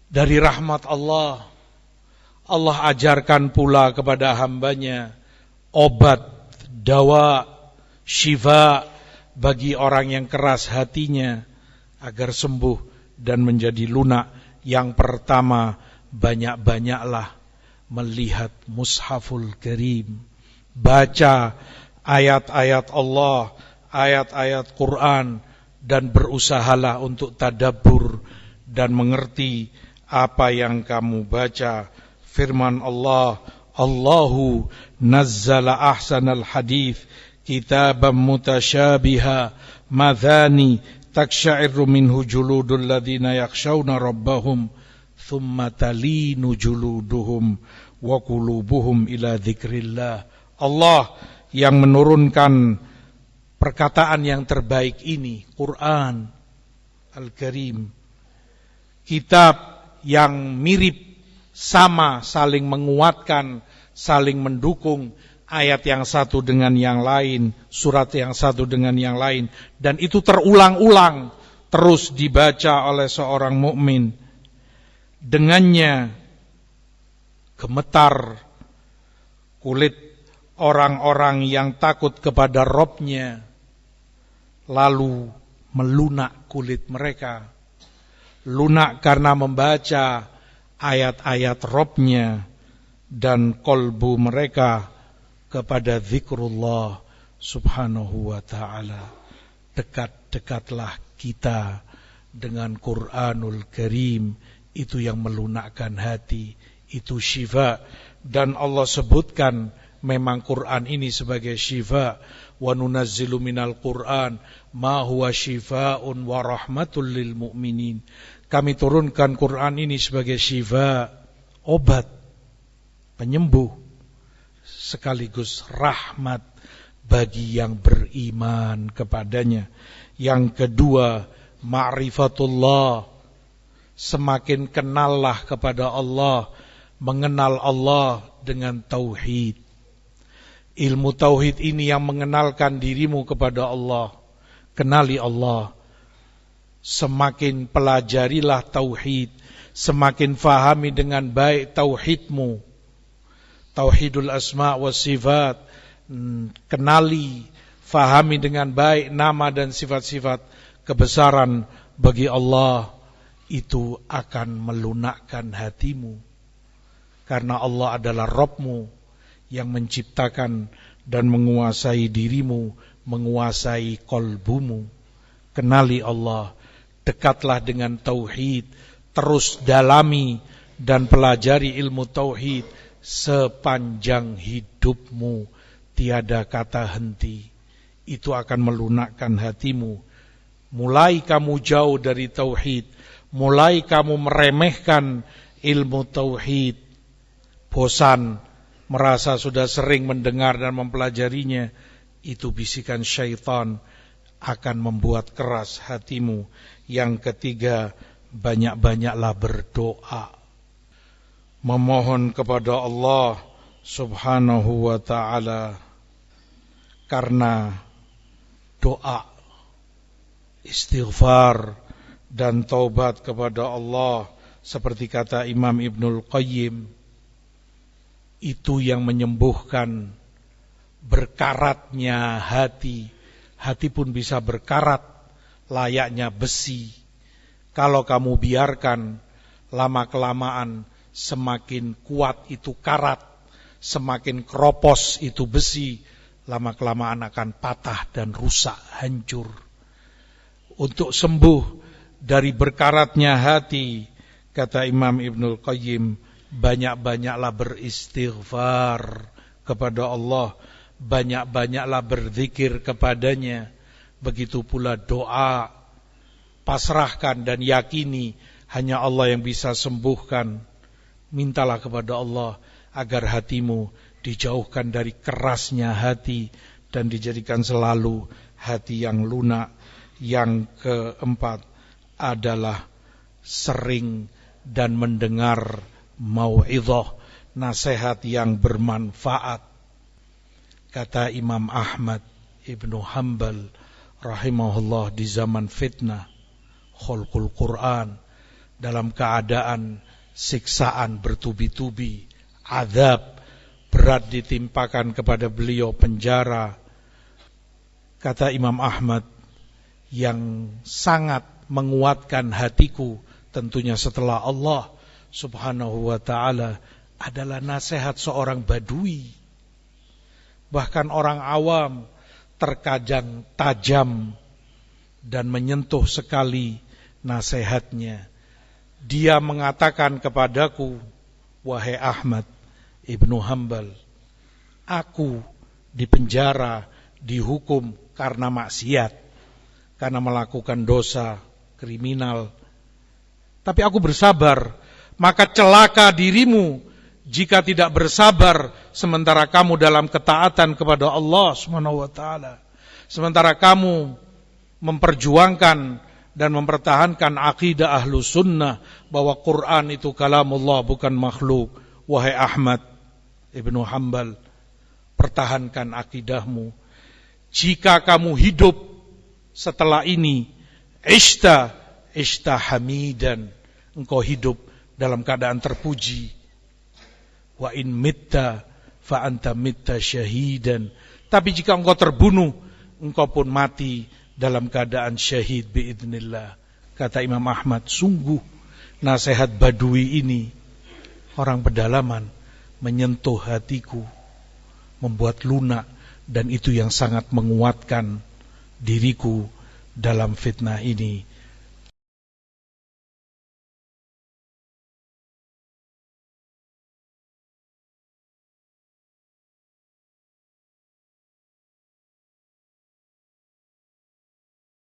Dari rahmat Allah, Allah ajarkan pula kepada hambanya obat, dawa, syifa bagi orang yang keras hatinya agar sembuh dan menjadi lunak. Yang pertama, banyak-banyaklah melihat Mushaful Karim, baca ayat-ayat Allah, ayat-ayat Quran, dan berusahalah untuk tadabbur dan mengerti apa yang kamu baca. Firman Allah, Allahu nazzala ahsanal hadith kitaban mutasyabiha madhani taksya'irru minhu juludul ladzina yakhshawna rabbahum thumma talinu juluduhum wa qulubuhum ila dzikrillah. Allah yang menurunkan perkataan yang terbaik ini, Quran Al-Karim, kitab yang mirip, sama, saling menguatkan, saling mendukung, ayat yang satu dengan yang lain, surat yang satu dengan yang lain, dan itu terulang-ulang terus dibaca oleh seorang mukmin. Dengannya gemetar kulit orang-orang yang takut kepada Robnya, lalu melunak kulit mereka. Lunak karena membaca ayat-ayat Robnya, dan kolbu mereka kepada zikrullah subhanahu wa ta'ala. Dekat-dekatlah kita dengan Quranul Karim, itu yang melunakkan hati, itu syifa. Dan Allah sebutkan memang Quran ini sebagai syifa. Wa nunazzilu minal Quran ma huwa syifaun wa rahmatul lil mu'minin. Kami turunkan Quran ini sebagai syifa, obat, penyembuh, sekaligus rahmat bagi yang beriman kepadanya. Yang kedua, ma'rifatullah, semakin kenallah kepada Allah, mengenal Allah dengan tauhid. Ilmu tauhid ini yang mengenalkan dirimu kepada Allah. Kenali Allah. Semakin pelajarilah tauhid, semakin fahami dengan baik tauhidmu, tauhidul asma wa sifat. Kenali, fahami dengan baik nama dan sifat-sifat kebesaran bagi Allah. Itu akan melunakkan hatimu, karena Allah adalah Rabbmu yang menciptakan dan menguasai dirimu, menguasai kolbumu. Kenali Allah, dekatlah dengan tauhid, terus dalami dan pelajari ilmu tauhid sepanjang hidupmu, tiada kata henti. Itu akan melunakkan hatimu. Mulai kamu jauh dari tauhid, mulai kamu meremehkan ilmu tauhid, bosan, merasa sudah sering mendengar dan mempelajarinya, itu bisikan syaitan akan membuat keras hatimu. Yang ketiga, banyak-banyaklah berdoa, memohon kepada Allah subhanahu wa ta'ala, karena doa, istighfar dan taubat kepada Allah, seperti kata Imam Ibnul Qayyim, itu yang menyembuhkan berkaratnya hati. Hati pun bisa berkarat layaknya besi. Kalau kamu biarkan, lama-kelamaan semakin kuat itu karat, semakin keropos itu besi, lama-kelamaan akan patah dan rusak, hancur. Untuk sembuh dari berkaratnya hati, kata Imam Ibnul Qayyim, banyak-banyaklah beristighfar kepada Allah, banyak-banyaklah berzikir kepadanya. Begitu pula doa, pasrahkan dan yakini hanya Allah yang bisa sembuhkan. Mintalah kepada Allah agar hatimu dijauhkan dari kerasnya hati dan dijadikan selalu hati yang lunak. Yang keempat adalah sering dan mendengar mau'izah, nasihat yang bermanfaat. Kata Imam Ahmad Ibnu Hanbal rahimahullah di zaman fitnah khalqul Quran, dalam keadaan siksaan bertubi-tubi, azab berat ditimpakan kepada beliau, penjara. Kata Imam Ahmad, yang sangat menguatkan hatiku tentunya setelah Allah Subhanahu wa ta'ala adalah nasihat seorang badui. Bahkan orang awam terkadang tajam dan menyentuh sekali nasihatnya. Dia mengatakan kepadaku, wahai Ahmad Ibnu Hanbal, aku dipenjara, dihukum karena maksiat, karena melakukan dosa kriminal. Tapi aku bersabar, maka celaka dirimu jika tidak bersabar sementara kamu dalam ketaatan kepada Allah Subhanahu wa taala. Sementara kamu memperjuangkan dan mempertahankan akidah Ahlus Sunnah bahwa Quran itu kalamullah, bukan makhluk. Wahai Ahmad Ibnu Hanbal, pertahankan akidahmu. Jika kamu hidup setelah ini, ishta hamidan, engkau hidup dalam keadaan terpuji. Wa in mitta fa anta mitta syahidan. Tapi jika engkau terbunuh, engkau pun mati dalam keadaan syahid biidznillah. Kata Imam Ahmad, sungguh nasihat badui ini, orang pedalaman, menyentuh hatiku, membuat lunak, dan itu yang sangat menguatkan diriku dalam fitnah ini.